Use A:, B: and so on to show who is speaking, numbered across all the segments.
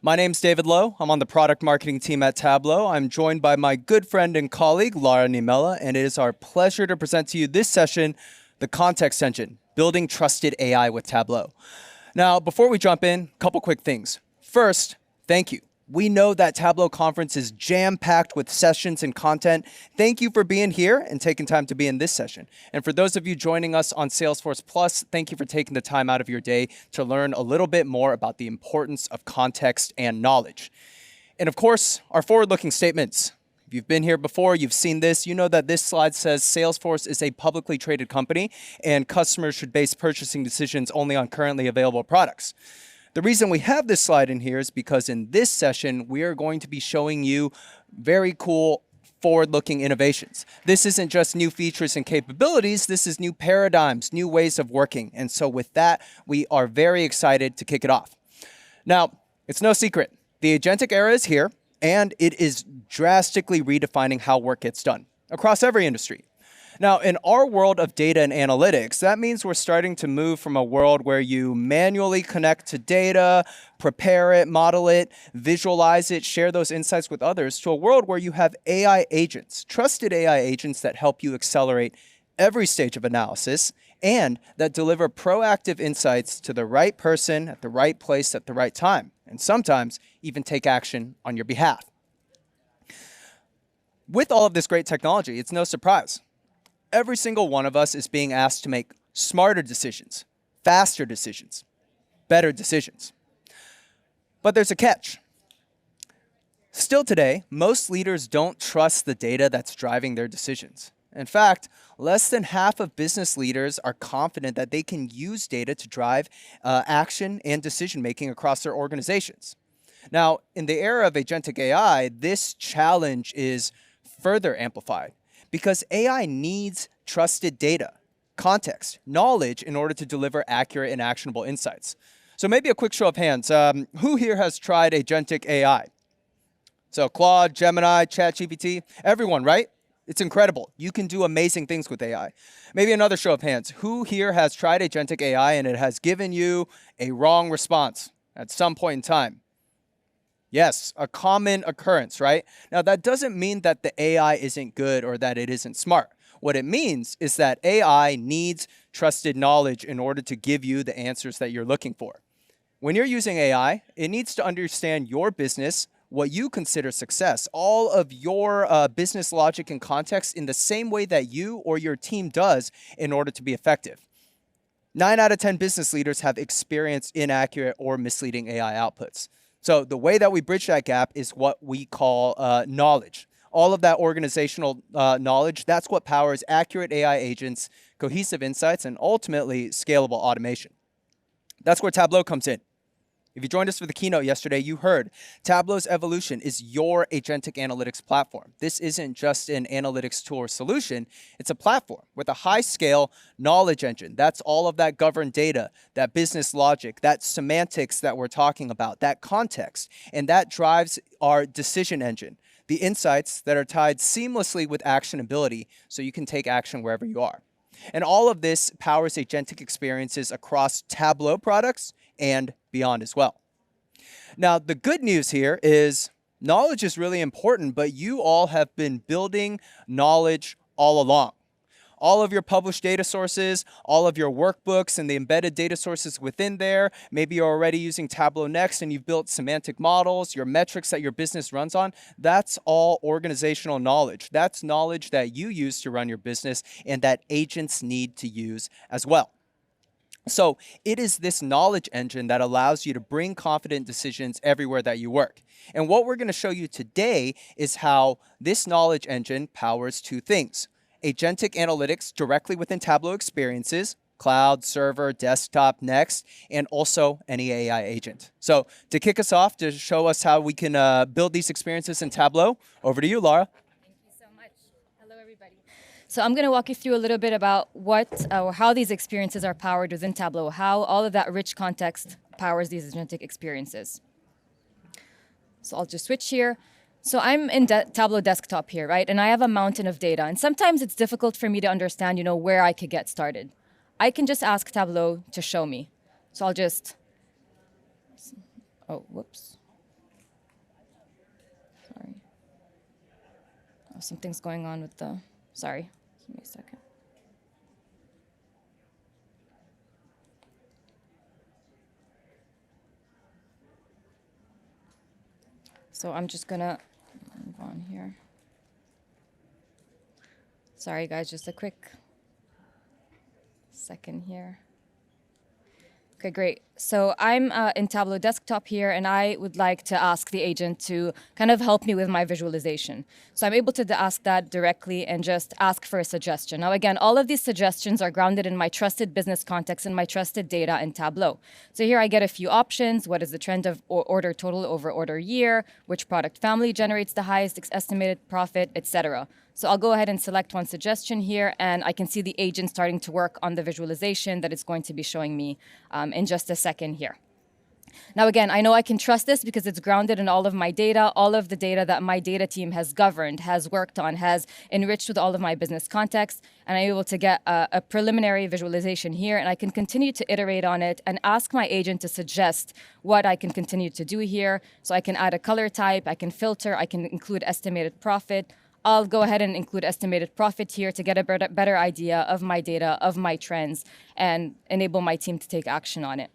A: My name's David Lowe. I'm on the product marketing team at Tableau. I'm joined by my good friend and colleague, Lara Nimela, and it is our pleasure to present to you this session, the Context Engine, Building Trusted AI with Tableau. Now, before we jump in, a couple quick things. First, thank you. We know that Tableau Conference is jam-packed with sessions and content. Thank you for being here and taking time to be in this session. And for those of you joining us on Salesforce Plus, thank you for taking the time out of your day to learn a little bit more about the importance of context and knowledge. And of course, our forward-looking statements. If you've been here before, you've seen this, you know that this slide says Salesforce is a publicly traded company and customers should base purchasing decisions only on currently available products. The reason we have this slide in here is because in this session, we are going to be showing you very cool forward-looking innovations. This isn't just new features and capabilities, this is new paradigms, new ways of working. And so with that, we are very excited to kick it off. Now, it's no secret, the agentic era is here, and it is drastically redefining how work gets done across every industry. Now, in our world of data and analytics, that means we're starting to move from a world where you manually connect to data, prepare it, model it, visualize it, share those insights with others, to a world where you have AI agents, trusted AI agents that help you accelerate every stage of analysis and that deliver proactive insights to the right person at the right place at the right time, and sometimes even take action on your behalf. With all of this great technology, it's no surprise. Every single one of us is being asked to make smarter decisions, faster decisions, better decisions. But there's a catch. Still today, most leaders don't trust the data that's driving their decisions. In fact, less than half of business leaders are confident that they can use data to drive action and decision-making across their organizations. Now, in the era of agentic AI, this challenge is further amplified, because AI needs trusted data, context, knowledge in order to deliver accurate and actionable insights. So maybe a quick show of hands. Who here has tried agentic AI? So Claude, Gemini, ChatGPT, everyone, right? It's incredible. You can do amazing things with AI. Maybe another show of hands. Who here has tried agentic AI and it has given you a wrong response at some point in time? Yes, a common occurrence, right? Now, that doesn't mean that the AI isn't good or that it isn't smart. What it means is that AI needs trusted knowledge in order to give you the answers that you're looking for. When you're using AI, it needs to understand your business, what you consider success, all of your business logic and context in the same way that you or your team does in order to be effective. 9 out of 10 business leaders have experienced inaccurate or misleading AI outputs. So the way that we bridge that gap is what we call knowledge. All of that organizational knowledge, that's what powers accurate AI agents, cohesive insights, and ultimately scalable automation. That's where Tableau comes in. If you joined us for the keynote yesterday, you heard Tableau's evolution is your agentic analytics platform. This isn't just an analytics tool or solution. It's a platform with a high-scale knowledge engine. That's all of that governed data, that business logic, that semantics that we're talking about, that context, and that drives our decision engine, the insights that are tied seamlessly with actionability so you can take action wherever you are. And all of this powers agentic experiences across Tableau products and beyond as well. Now, the good news here is knowledge is really important, but you all have been building knowledge all along. All of your published data sources, all of your workbooks and the embedded data sources within there. Maybe you're already using Tableau Next and you've built semantic models, your metrics that your business runs on. That's all organizational knowledge. That's knowledge that you use to run your business and that agents need to use as well. So it is this knowledge engine that allows you to bring confident decisions everywhere that you work. And what we're going to show you today is how this knowledge engine powers two things: agentic analytics directly within Tableau experiences, cloud, server, desktop, Next, and also any AI agent. So to kick us off, to show us how we can build these experiences in Tableau, over to you, Lara.
B: Thank you so much. Hello, everybody. So I'm going to walk you through a little bit about how these experiences are powered within Tableau, how all of that rich context powers these agentic experiences. So I'll just switch here. So I'm in Tableau desktop here, right? And I have a mountain of data. And sometimes it's difficult for me to understand, where I could get started. I can just ask Tableau to show me. So I'll just, oh, whoops. Something's going on with the, sorry, give me a second. So I'm just gonna move on here. Sorry guys, just a quick second here. Okay, great. So I'm in Tableau desktop here, and I would like to ask the agent to kind of help me with my visualization. So I'm able to ask that directly and just ask for a suggestion. Now, again, all of these suggestions are grounded in my trusted business context and my trusted data in Tableau. So here I get a few options. What is the trend of order total over order year? Which product family generates the highest estimated profit, etc. So I'll go ahead and select one suggestion here, and I can see the agent starting to work on the visualization that it's going to be showing me in just a second here. Now, again, I know I can trust this because it's grounded in all of my data, all of the data that my data team has governed, has worked on, has enriched with all of my business context, and I'm able to get a preliminary visualization here, and I can continue to iterate on it and ask my agent to suggest what I can continue to do here. So I can add a color type, I can filter, I can include estimated profit. I'll go ahead and include estimated profit here to get a better idea of my data, of my trends, and enable my team to take action on it.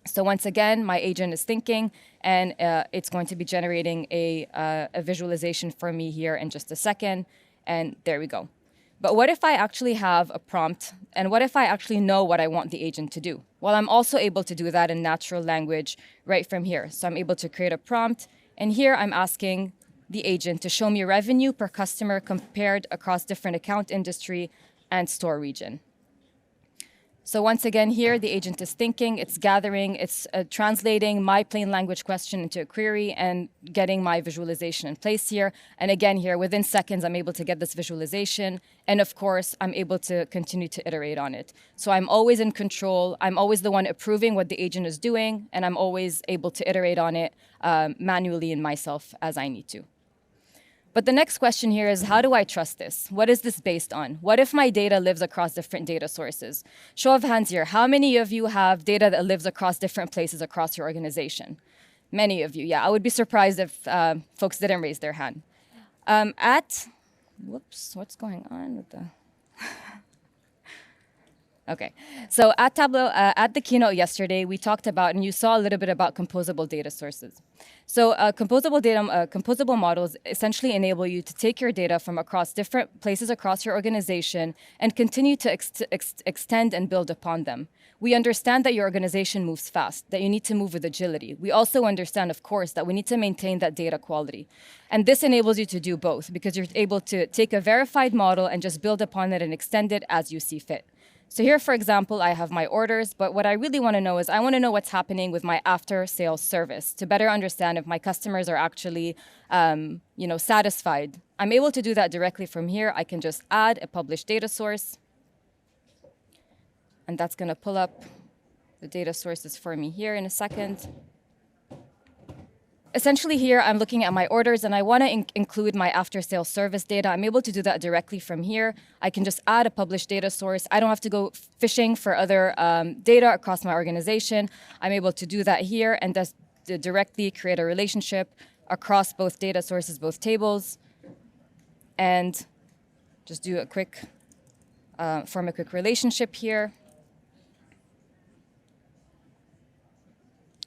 B: So once again, my agent is thinking, and it's going to be generating a visualization for me here in just a second, and there we go. But what if I actually have a prompt, and what if I actually know what I want the agent to do? Well, I'm also able to do that in natural language right from here. So I'm able to create a prompt, and here I'm asking the agent to show me revenue per customer compared across different account industry and store region. So once again here, the agent is thinking, it's gathering, it's translating my plain language question into a query and getting my visualization in place here. And again here, within seconds, I'm able to get this visualization. And of course, I'm able to continue to iterate on it. So I'm always in control. I'm always the one approving what the agent is doing. And I'm always able to iterate on it manually in myself as I need to. But the next question here is, how do I trust this? What is this based on? What if my data lives across different data sources? Show of hands here. How many of you have data that lives across different places across your organization? Many of you, yeah. I would be surprised if folks didn't raise their hand. Whoops, what's going on with the... Okay, so at Tableau, at the keynote yesterday, we talked about, and you saw a little bit about composable data sources. So composable models essentially enable you to take your data from across different places across your organization and continue to extend and build upon them. We understand that your organization moves fast, that you need to move with agility. We also understand, of course, that we need to maintain that data quality. And this enables you to do both because you're able to take a verified model and just build upon it and extend it as you see fit. So here, for example, I have my orders, but what I really want to know is I want to know what's happening with my after-sales service to better understand if my customers are actually satisfied. I'm able to do that directly from here. I can just add a published data source, and that's going to pull up the data sources for me here in a second. Essentially here, I'm looking at my orders and I want to include my after-sales service data. I'm able to do that directly from here. I can just add a published data source. I don't have to go fishing for other data across my organization. I'm able to do that here and just directly create a relationship across both data sources, both tables, and just do a quick, form a quick relationship here.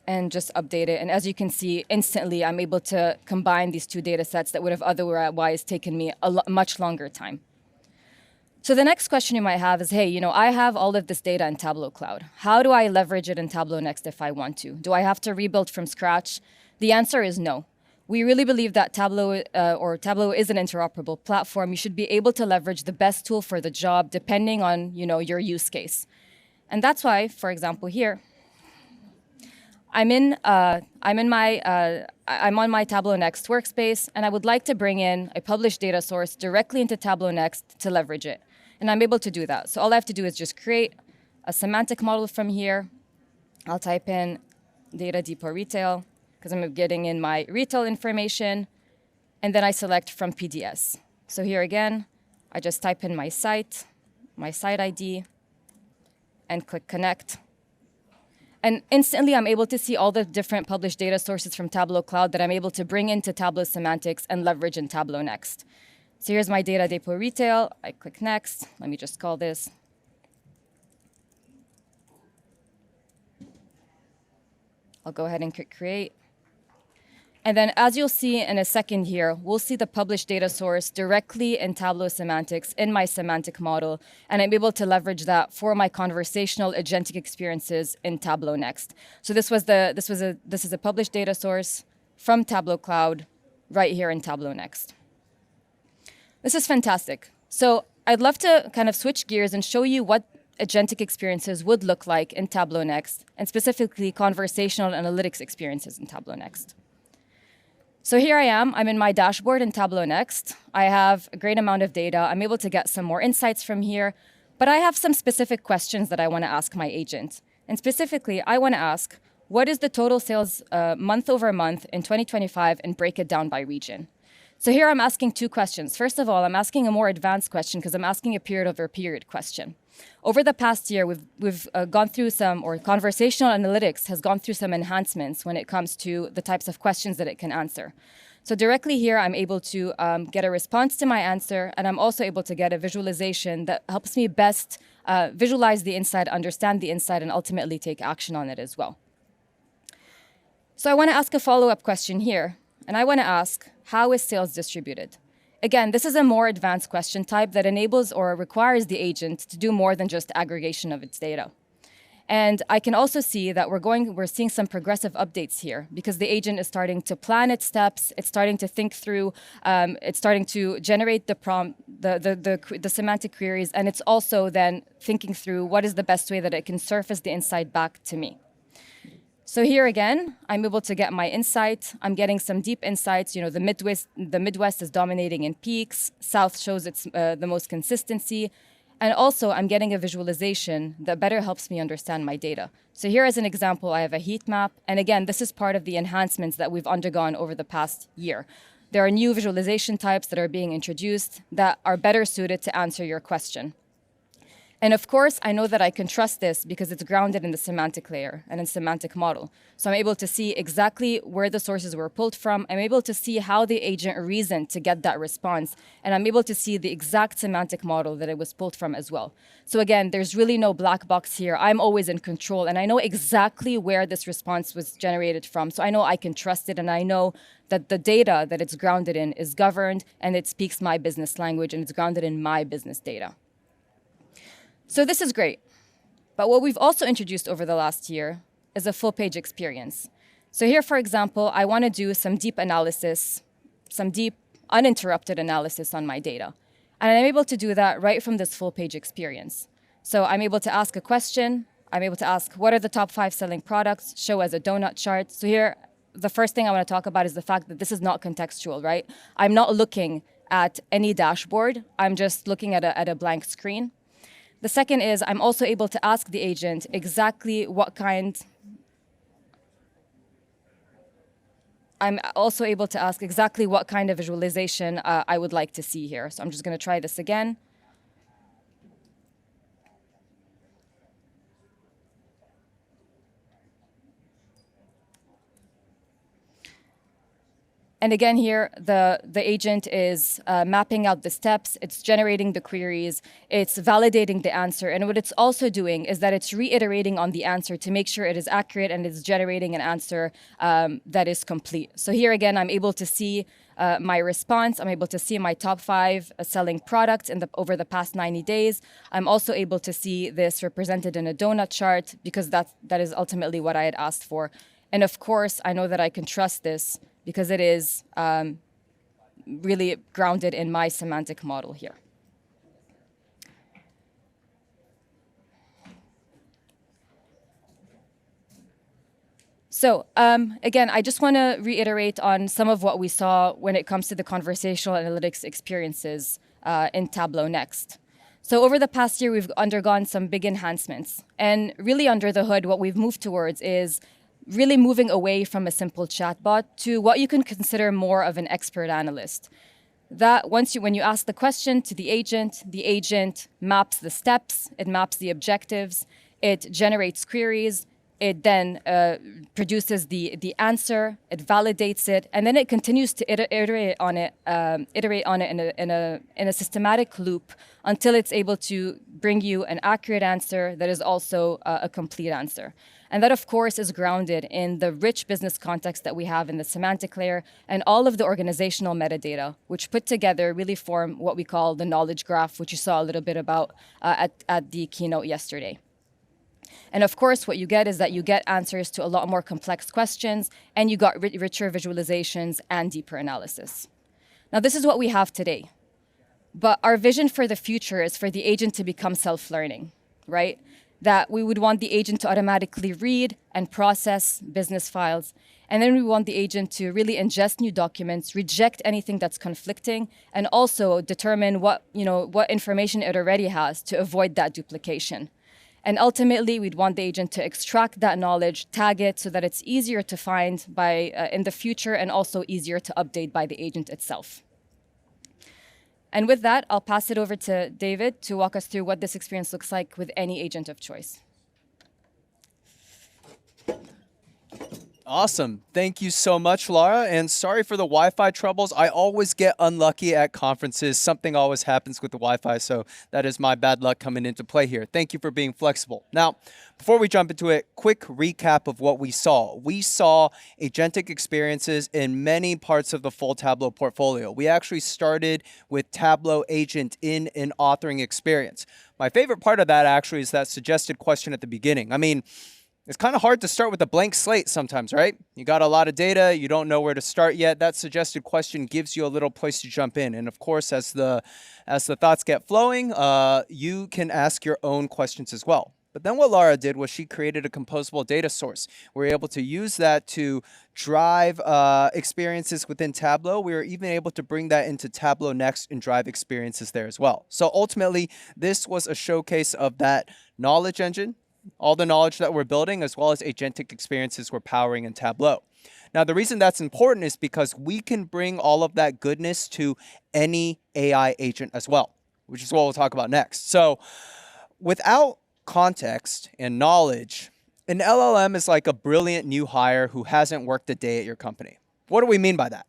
B: And just update it. And as you can see, instantly, I'm able to combine these two data sets that would have otherwise taken me a much longer time. So the next question you might have is, hey, I have all of this data in Tableau Cloud. How do I leverage it in Tableau Next if I want to? Do I have to rebuild from scratch? The answer is no. We really believe that Tableau is an interoperable platform. You should be able to leverage the best tool for the job depending on your use case. And that's why, for example, here, I'm on my Tableau Next workspace, and I would like to bring in a published data source directly into Tableau Next to leverage it. And I'm able to do that. So all I have to do is just create a semantic model from here. I'll type in data depot retail, because I'm getting in my retail information, and then I select from PDS. So here again, I just type in my site ID, and click connect. And instantly, I'm able to see all the different published data sources from Tableau Cloud that I'm able to bring into Tableau Semantics and leverage in Tableau Next. So here's my data depot retail. I click next. Let me just call this. I'll go ahead and click create. And then as you'll see in a second here, we'll see the published data source directly in Tableau semantics in my semantic model. And I'm able to leverage that for my conversational agentic experiences in Tableau next. So this is a published data source from Tableau Cloud right here in Tableau next. This is fantastic. So I'd love to kind of switch gears and show you what agentic experiences would look like in Tableau next, and specifically conversational analytics experiences in Tableau next. So here I am, I'm in my dashboard in Tableau next. I have a great amount of data. I'm able to get some more insights from here, but I have some specific questions that I want to ask my agent. And specifically, I want to ask, what is the total sales month over month in 2025, and break it down by region? So here I'm asking two questions. First of all, I'm asking a more advanced question because I'm asking a period over period question. Over the past year, we've gone through conversational analytics has gone through some enhancements when it comes to the types of questions that it can answer. So directly here, I'm able to get a response to my answer, and I'm also able to get a visualization that helps me best visualize the insight, understand the insight, and ultimately take action on it as well. So I want to ask a follow-up question here, and I want to ask, how is sales distributed? Again, this is a more advanced question type that enables or requires the agent to do more than just aggregation of its data. And I can also see that we're seeing some progressive updates here because the agent is starting to plan its steps, it's starting to think through, it's starting to generate the prompt, the semantic queries, and it's also then thinking through what is the best way that it can surface the insight back to me. So here again, I'm able to get my insight. I'm getting some deep insights. You know, the Midwest is dominating in peaks. South shows it's the most consistency. And also, I'm getting a visualization that better helps me understand my data. So here as an example, I have a heat map. And again, this is part of the enhancements that we've undergone over the past year. There are new visualization types that are being introduced that are better suited to answer your question. And of course, I know that I can trust this because it's grounded in the semantic layer and in semantic model. So I'm able to see exactly where the sources were pulled from. I'm able to see how the agent reasoned to get that response. And I'm able to see the exact semantic model that it was pulled from as well. So again, there's really no black box here. I'm always in control, and I know exactly where this response was generated from. So I know I can trust it, and I know that the data that it's grounded in is governed, and it speaks my business language, and it's grounded in my business data. So this is great. But what we've also introduced over the last year is a full page experience. So here, for example, I want to do some deep analysis, some deep uninterrupted analysis on my data. And I'm able to do that right from this full page experience. So I'm able to ask a question. I'm able to ask, what are the top 5 selling products? Show as a donut chart. So here, the first thing I want to talk about is the fact that this is not contextual, right? I'm not looking at any dashboard. I'm just looking at a blank screen. The second is I'm also able to ask the agent exactly what kind. I'm also able to ask exactly what kind of visualization I would like to see here. So I'm just going to try this again. And again here, the agent is mapping out the steps, it's generating the queries, it's validating the answer. And what it's also doing is that it's reiterating on the answer to make sure it is accurate and it's generating an answer that is complete. So here again, I'm able to see my response. I'm able to see my top 5 selling products over the past 90 days. I'm also able to see this represented in a donut chart because that is ultimately what I had asked for. And of course, I know that I can trust this because it is really grounded in my semantic model here. So again, I just want to reiterate on some of what we saw when it comes to the conversational analytics experiences in Tableau next. So over the past year, we've undergone some big enhancements. And really under the hood, what we've moved towards is really moving away from a simple chatbot to what you can consider more of an expert analyst. That when you ask the question to the agent maps the steps, it maps the objectives, it generates queries, It then produces the answer, it validates it, and then it continues to iterate on it in a systematic loop until it's able to bring you an accurate answer that is also a complete answer. And that, of course, is grounded in the rich business context that we have in the semantic layer and all of the organizational metadata, which put together really form what we call the knowledge graph, which you saw a little bit about at the keynote yesterday. And of course, what you get is that you get answers to a lot more complex questions, and you got richer visualizations and deeper analysis. Now, this is what we have today. But our vision for the future is for the agent to become self-learning, right? That we would want the agent to automatically read and process business files. And then we want the agent to really ingest new documents, reject anything that's conflicting, and also determine what information it already has to avoid that duplication. And ultimately, we'd want the agent to extract that knowledge, tag it so that it's easier to find in the future and also easier to update by the agent itself. And with that, I'll pass it over to David to walk us through what this experience looks like with any agent of choice.
A: Awesome. Thank you so much, Laura. And sorry for the Wi-Fi troubles. I always get unlucky at conferences. Something always happens with the Wi-Fi, so that is my bad luck coming into play here. Thank you for being flexible. Now, before we jump into it, quick recap of what we saw. We saw agentic experiences in many parts of the full Tableau portfolio. We actually started with Tableau Agent in an authoring experience. My favorite part of that actually is that suggested question at the beginning. I mean, it's kind of hard to start with a blank slate sometimes, right? You got a lot of data, you don't know where to start yet. That suggested question gives you a little place to jump in. And of course, as the thoughts get flowing, you can ask your own questions as well. But then what Laura did was she created a composable data source. We were able to use that to drive experiences within Tableau. We were even able to bring that into Tableau Next and drive experiences there as well. So ultimately, this was a showcase of that knowledge engine, all the knowledge that we're building, as well as agentic experiences we're powering in Tableau. Now, the reason that's important is because we can bring all of that goodness to any AI agent as well, which is what we'll talk about next. So without context and knowledge, an LLM is like a brilliant new hire who hasn't worked a day at your company. What do we mean by that?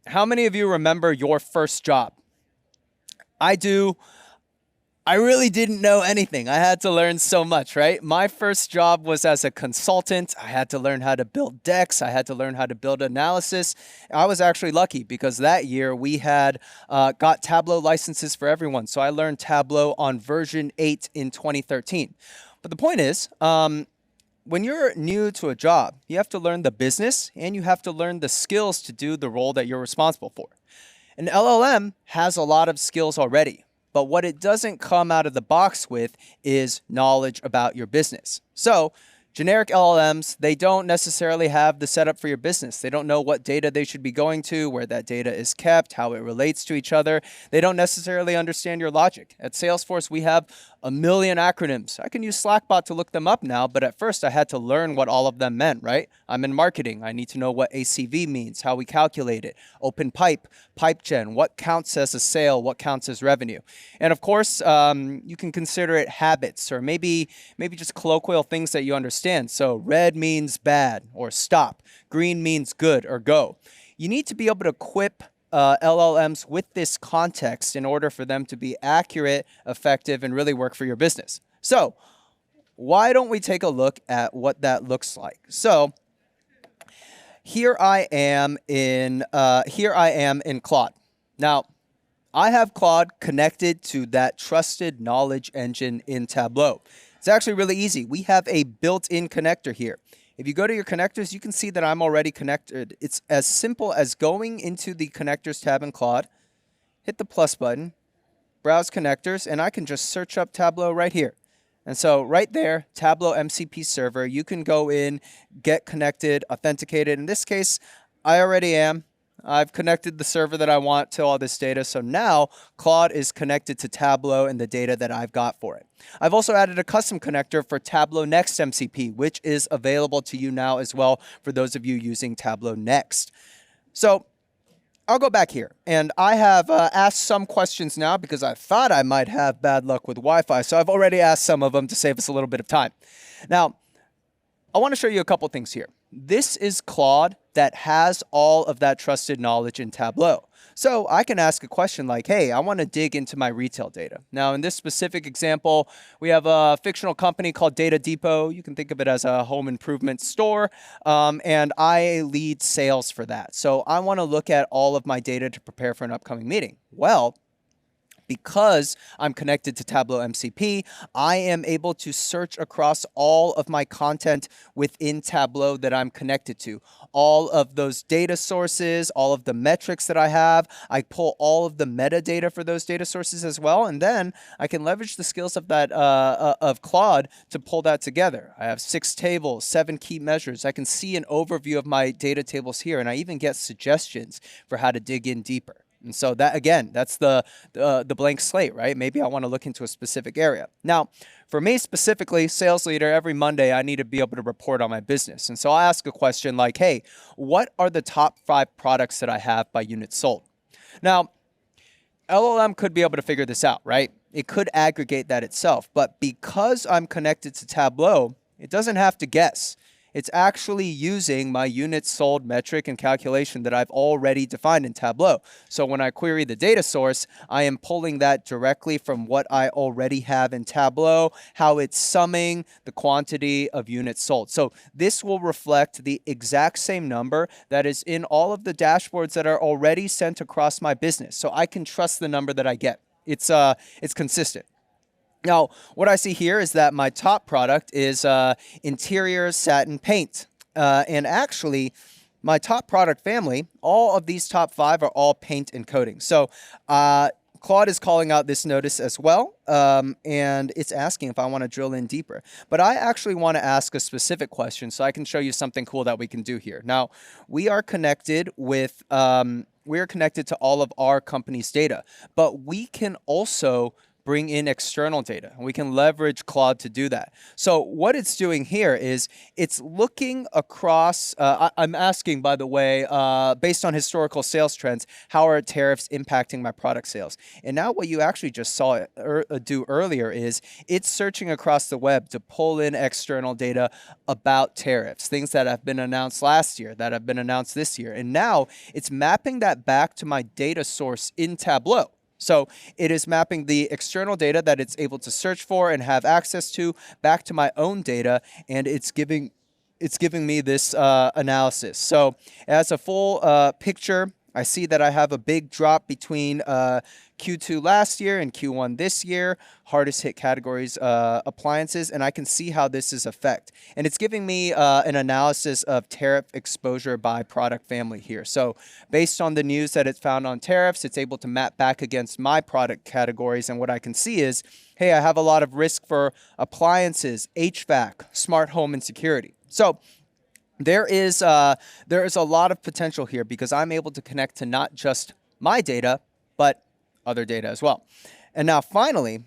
A: How many of you remember your first job? I do. I really didn't know anything. I had to learn so much, right? My first job was as a consultant. I had to learn how to build decks. I had to learn how to build analysis. I was actually lucky because that year we had got Tableau licenses for everyone. So I learned Tableau on version 8 in 2013. But the point is, when you're new to a job, you have to learn the business and you have to learn the skills to do the role that you're responsible for. An LLM has a lot of skills already. But what it doesn't come out of the box with is knowledge about your business. So generic LLMs, they don't necessarily have the setup for your business. They don't know what data they should be going to, where that data is kept, how it relates to each other. They don't necessarily understand your logic. At Salesforce, we have a million acronyms. I can use Slackbot to look them up now, but at first I had to learn what all of them meant, right? I'm in marketing. I need to know what ACV means, how we calculate it, open pipe, pipe gen, what counts as a sale, what counts as revenue. And of course, you can consider it habits or maybe just colloquial things that you understand. So red means bad or stop. Green means good or go. You need to be able to equip LLMs with this context in order for them to be accurate, effective, and really work for your business. So why don't we take a look at what that looks like? So here I am in Claude. Now, I have Claude connected to that trusted knowledge engine in Tableau. It's actually really easy. We have a built-in connector here. If you go to your connectors, you can see that I'm already connected. It's as simple as going into the connectors tab in Claude, hit the plus button, browse connectors, and I can just search up Tableau right here. And so right there, Tableau MCP server, you can go in, get connected, authenticated. In this case, I already am. I've connected the server that I want to all this data. So now Claude is connected to Tableau and the data that I've got for it. I've also added a custom connector for Tableau Next MCP, which is available to you now as well for those of you using Tableau Next. So I'll go back here, and I have asked some questions now because I thought I might have bad luck with Wi-Fi. So I've already asked some of them to save us a little bit of time. Now, I want to show you a couple things here. This is Claude that has all of that trusted knowledge in Tableau. So I can ask a question like, hey, I want to dig into my retail data. Now, in this specific example, we have a fictional company called Data Depot. You can think of it as a home improvement store, and I lead sales for that. So I want to look at all of my data to prepare for an upcoming meeting. Well, because I'm connected to Tableau MCP, I am able to search across all of my content within Tableau that I'm connected to. All of those data sources, all of the metrics that I have, I pull all of the metadata for those data sources as well, and then I can leverage the skills of that of Claude to pull that together. I have 6 tables, 7 key measures. I can see an overview of my data tables here, and I even get suggestions for how to dig in deeper. And so that, again, that's the blank slate, right? Maybe I want to look into a specific area. Now, for me specifically, sales leader, every Monday I need to be able to report on my business. And so I ask a question like, hey, what are the top 5 products that I have by units sold? Now, LLM could be able to figure this out, right? It could aggregate that itself. But because I'm connected to Tableau, it doesn't have to guess. It's actually using my units sold metric and calculation that I've already defined in Tableau. So when I query the data source, I am pulling that directly from what I already have in Tableau, how it's summing the quantity of units sold. So this will reflect the exact same number that is in all of the dashboards that are already sent across my business. So I can trust the number that I get. It's consistent. Now, what I see here is that my top product is interior satin paint. And actually, my top product family, all of these top 5 are all paint and coating. So Claude is calling out this notice as well, and it's asking if I want to drill in deeper. But I actually want to ask a specific question so I can show you something cool that we can do here. Now, we are connected with... we are connected to all of our company's data, but we can also bring in external data. We can leverage Claude to do that. So what it's doing here is it's looking across, I'm asking, by the way, based on historical sales trends, how are tariffs impacting my product sales? And now what you actually just saw it do earlier is it's searching across the web to pull in external data about tariffs, things that have been announced last year, that have been announced this year. And now it's mapping that back to my data source in Tableau. So it is mapping the external data that it's able to search for and have access to back to my own data, and it's giving me this analysis. So as a full picture, I see that I have a big drop between Q2 last year and Q1 this year, hardest hit categories, appliances, and I can see how this is affect. And it's giving me an analysis of tariff exposure by product family here. So based on the news that it's found on tariffs, it's able to map back against my product categories. And what I can see is, hey, I have a lot of risk for appliances, HVAC, smart home, and security. So there is a lot of potential here because I'm able to connect to not just my data, but other data as well. And now finally,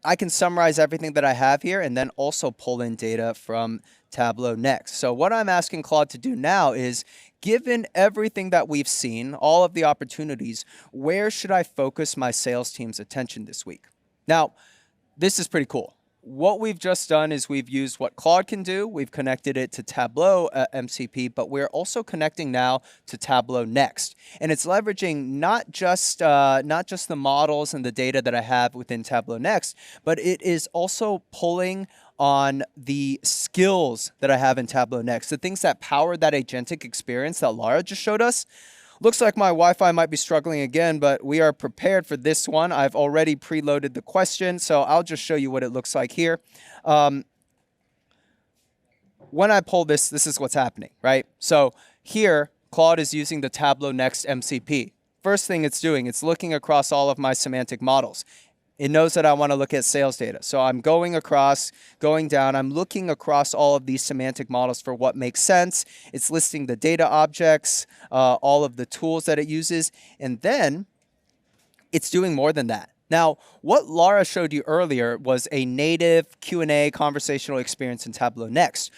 A: I can summarize everything that I have here and then also pull in data from Tableau next. So what I'm asking Claude to do now is, given everything that we've seen, all of the opportunities, where should I focus my sales team's attention this week? Now, this is pretty cool. What we've just done is we've used what Claude can do. We've connected it to Tableau MCP, but we're also connecting now to Tableau Next. And it's leveraging not just the models and the data that I have within Tableau Next, but it is also pulling on the skills that I have in Tableau Next, the things that power that agentic experience that Laura just showed us. Looks like my Wi-Fi might be struggling again, but we are prepared for this one. I've already preloaded the question, so I'll just show you what it looks like here. When I pull this, this is what's happening, right? So here, Claude is using the Tableau Next MCP. First thing it's doing, it's looking across all of my semantic models. It knows that I want to look at sales data. So I'm going down, I'm looking across all of these semantic models for what makes sense. It's listing the data objects, all of the tools that it uses, and then it's doing more than that. Now, what Laura showed you earlier was a native Q&A conversational experience in Tableau Next.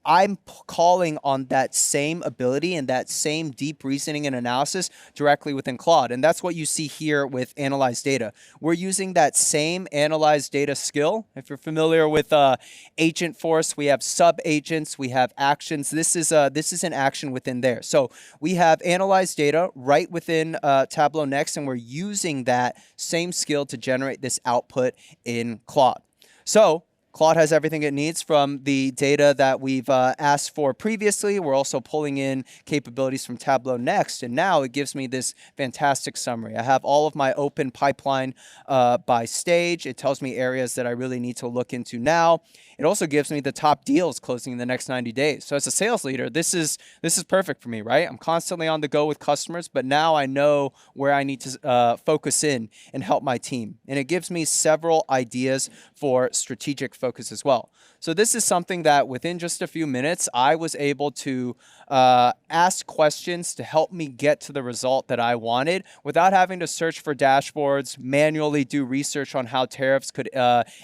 A: I'm calling on that same ability and that same deep reasoning and analysis directly within Claude. And that's what you see here with analyze data. We're using that same analyze data skill. If you're familiar with Agentforce, we have sub agents, we have actions. This is an action within there. So we have analyze data right within Tableau Next, and we're using that same skill to generate this output in Claude. So Claude has everything it needs from the data that we've asked for previously. We're also pulling in capabilities from Tableau Next, and now it gives me this fantastic summary. I have all of my open pipeline by stage. It tells me areas that I really need to look into now. It also gives me the top deals closing in the next 90 days. So as a sales leader, this is perfect for me, right? I'm constantly on the go with customers, but now I know where I need to focus in and help my team. And it gives me several ideas for strategic focus as well. So this is something that within just a few minutes, I was able to ask questions to help me get to the result that I wanted without having to search for dashboards, manually do research on how tariffs could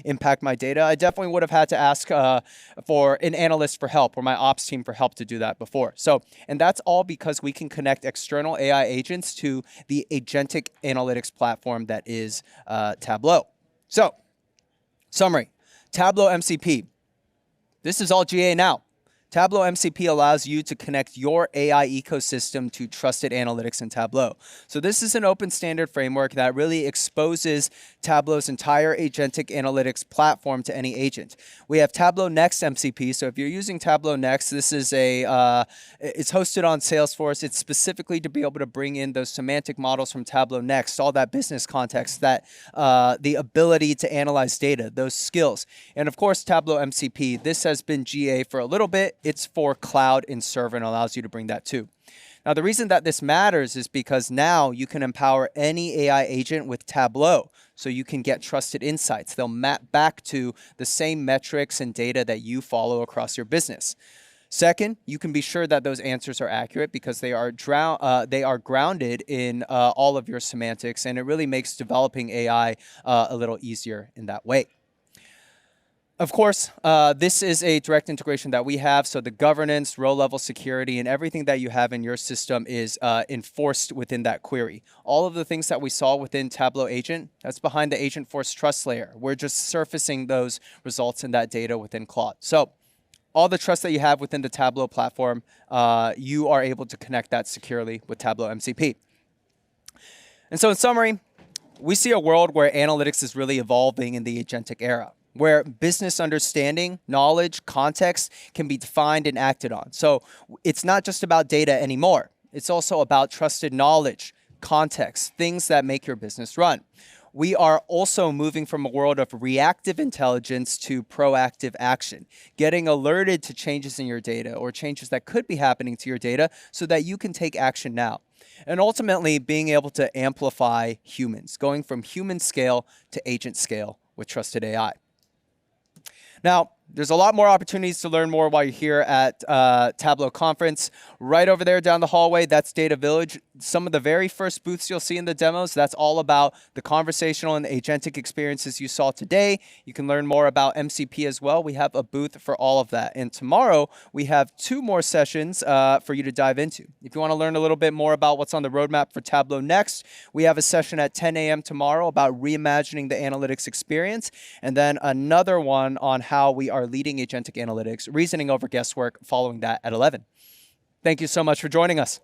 A: impact my data. I definitely would have had to ask for an analyst for help or my ops team for help to do that before. So, and that's all because we can connect external AI agents to the Agentic analytics platform that is Tableau. So, summary, Tableau MCP. This is all GA now. Tableau MCP allows you to connect your AI ecosystem to trusted analytics in Tableau. So this is an open standard framework that really exposes Tableau's entire agentic analytics platform to any agent. We have Tableau Next MCP. So if you're using Tableau Next, this is it's hosted on Salesforce. It's specifically to be able to bring in those semantic models from Tableau Next, all that business context, that the ability to analyze data, those skills. And of course, Tableau MCP, this has been GA for a little bit. It's for cloud and server and allows you to bring that too. Now, the reason that this matters is because now you can empower any AI agent with Tableau, so you can get trusted insights. They'll map back to the same metrics and data that you follow across your business. Second, you can be sure that those answers are accurate because they are grounded in all of your semantics, and it really makes developing AI a little easier in that way. Of course, this is a direct integration that we have, so the governance, row-level security, and everything that you have in your system is enforced within that query. All of the things that we saw within Tableau Agent, that's behind the Agentforce trust layer. We're just surfacing those results and that data within Claude. So all the trust that you have within the Tableau platform, you are able to connect that securely with Tableau MCP. And so in summary, we see a world where analytics is really evolving in the agentic era, where business understanding, knowledge, context can be defined and acted on. So it's not just about data anymore. It's also about trusted knowledge, context, things that make your business run. We are also moving from a world of reactive intelligence to proactive action, getting alerted to changes in your data or changes that could be happening to your data so that you can take action now. And ultimately being able to amplify humans, going from human scale to agent scale with trusted AI. Now, there's a lot more opportunities to learn more while you're here at Tableau Conference. Right over there down the hallway, that's Data Village. Some of the very first booths you'll see in the demos, that's all about the conversational and agentic experiences you saw today. You can learn more about MCP as well. We have a booth for all of that. And tomorrow, we have 2 more sessions for you to dive into. If you want to learn a little bit more about what's on the roadmap for Tableau Next, we have a session at 10 a.m. tomorrow about reimagining the analytics experience, and then another one on how we are leading agentic analytics, reasoning over guesswork, following that at 11. Thank you so much for joining us.